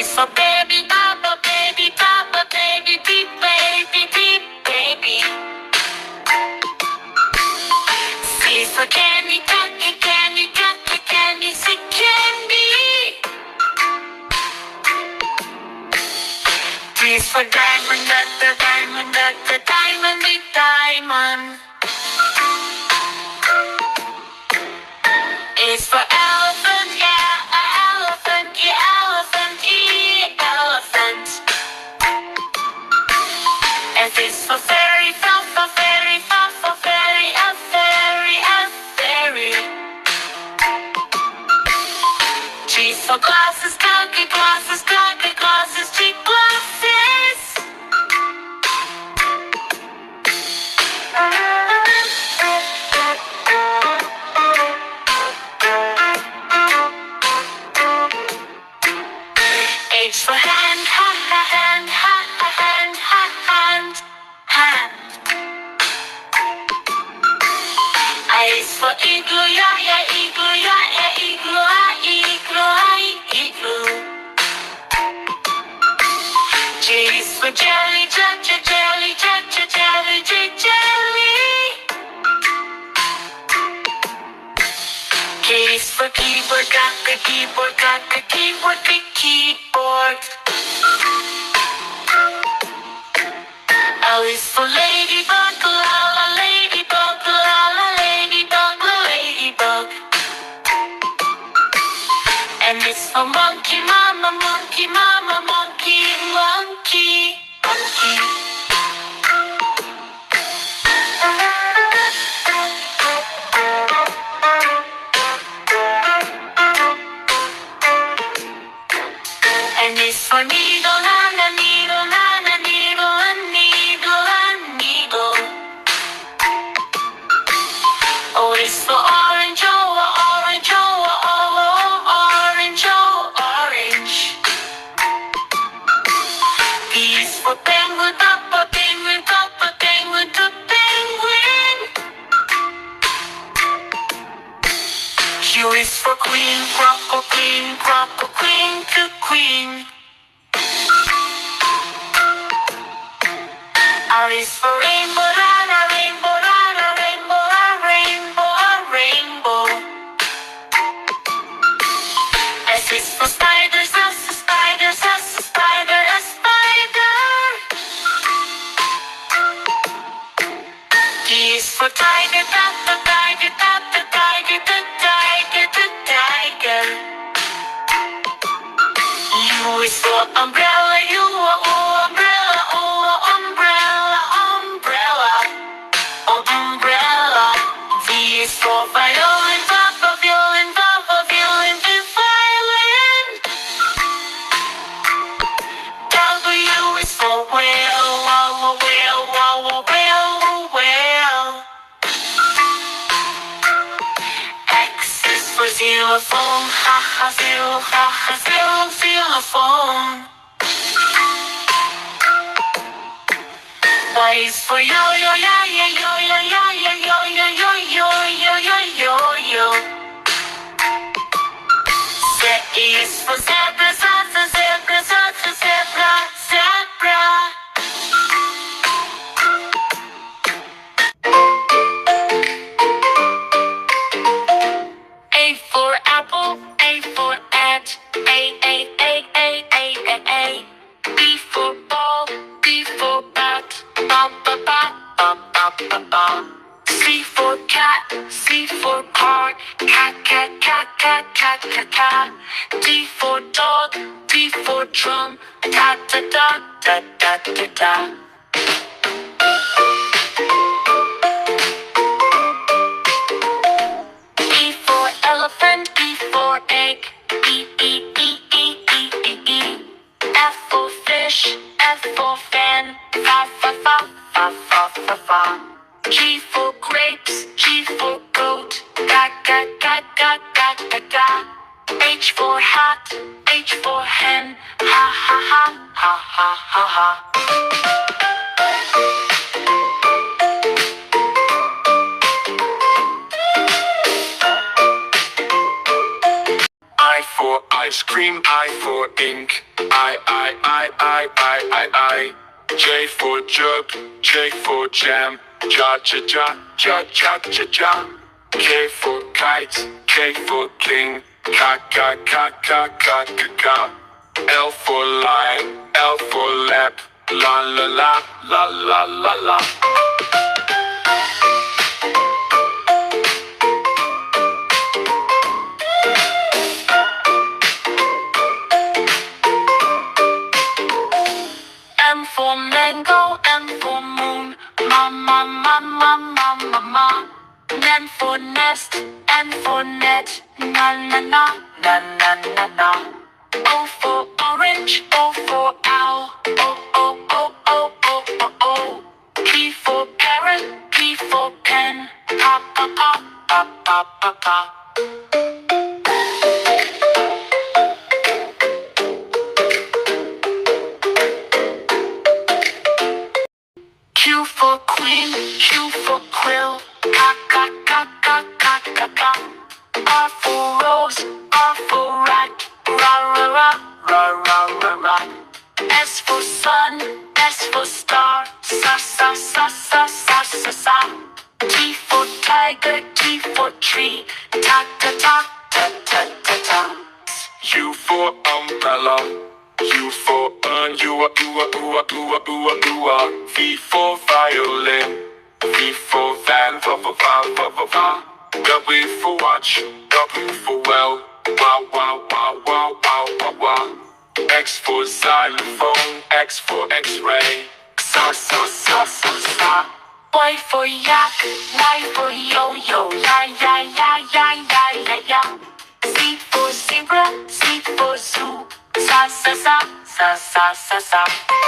for baby, papa, baby, papa, baby, deep, baby, deep, baby. C for candy, catchy, candy, catchy, candy, see candy. D for diamond, the diamond, the diamond, the diamond. It's for elephant, yeah, elephant, yeah, elephant, elephant. F is for fairy, for fairy, for fairy, a fairy, a fairy. G for glasses, cocky glasses, cocky glasses, cheap glasses. H for hand, hand, hand, hand, hand. I is for igloo, yeah, yeah, igloo, yeah, yeah, igloo, igloo. J is for jelly, jelly, jelly, jelly, jelly. K is for keyboard, got the keyboard, the keyboard. L is for ladybug, la la ladybug, la la ladybug, la ladybug. And it's for monkey, mama, monkey, mama, monkey, monkey, monkey. And it's for needle, nana, needle, nana, needle, a needle, a needle. O is for orange, oh, orange, oh, orange, oh, orange. P is for penguin, papa, penguin, papa, penguin, to penguin. Q is for queen, proper queen, to queen. R is for rainbow, rana, rainbow, rana, rainbow, a rainbow, a rainbow. S is for spiders, us a spider, us a spider, a spider. T is for tiger, the tiger, the tiger, the tiger, the tiger. U is for umbrella, U, oh, umbrella, oh, umbrella, umbrella, oh, umbrella. V is for violin, papa, violin, the violin. W is for whale, whale, whale, whale, whale, whale. X is for xylophone, ha ha, xylophone. Y is for yo-yo, yeah, yeah, yo-yo, yeah, yeah, yo-yo, yo-yo, yo-yo, yo-yo. Z is for zebra, zebra, zebra, zebra, zebra. A for apple, A for ant, A. B for ball, B for bat, ba ba ba ba ba ba ba. C for cat, C for car, cat, cat, cat, cat, cat, cat, cat. D for dog, D for drum, da da da da da da da. E for elephant, E for egg, E, E, E, E, E, E, E. F for fish, F for fan, fa, fa, fa, fa, fa, fa, fa. G for grapes, G for goat, ga, ga, ga, ga, ga, ga, ga. H for hat, H for hen, ha, ha, ha, ha, ha, ha, ha. R I for ice cream, I for ink. I. J for jug, J for jam. Ja, ja, ja, ja, ja, ja, ja. K for kite, K for king. Ka, ka, ka, ka, ka, ka, ka. L for lion, L for lap. La, la, la, la, la, la, la. M for mango, M for moon. Ma, ma, ma, ma, ma, ma, ma. N for nest, N for net. Na, na, na, na, na, na, na. O for orange, O for owl. O, O, O, O, O, O, O. P for parrot, P for pen. Pa, pa, pa, pa, pa, pa, pa. Q for queen, Q for quill. Ka, ka, ka, ka, ka, ka, ka. R for rose, R for rat. Ra, ra, ra, ra, ra, ra, ra. S for sun, S for star. Sa, sa, sa, sa, sa, sa, sa. T for tiger, T for tree. Ta, ta, ta, ta, ta, ta, ta. U for umbrella. U for urn, U, V for violin. V for van, va, va, va, va, va, va. W for watch, W for well. Wow, wow, wow, wow, wow, wow, wow. X for xylophone, X for x-ray. Sa, sa, sa, sa, sa. Y for yak, Y for yo-yo. Ya, ya, ya, ya, ya, ya, ya. Z for zebra, Z for zoo. Sa, sa, sa, sa, sa, sa, sa.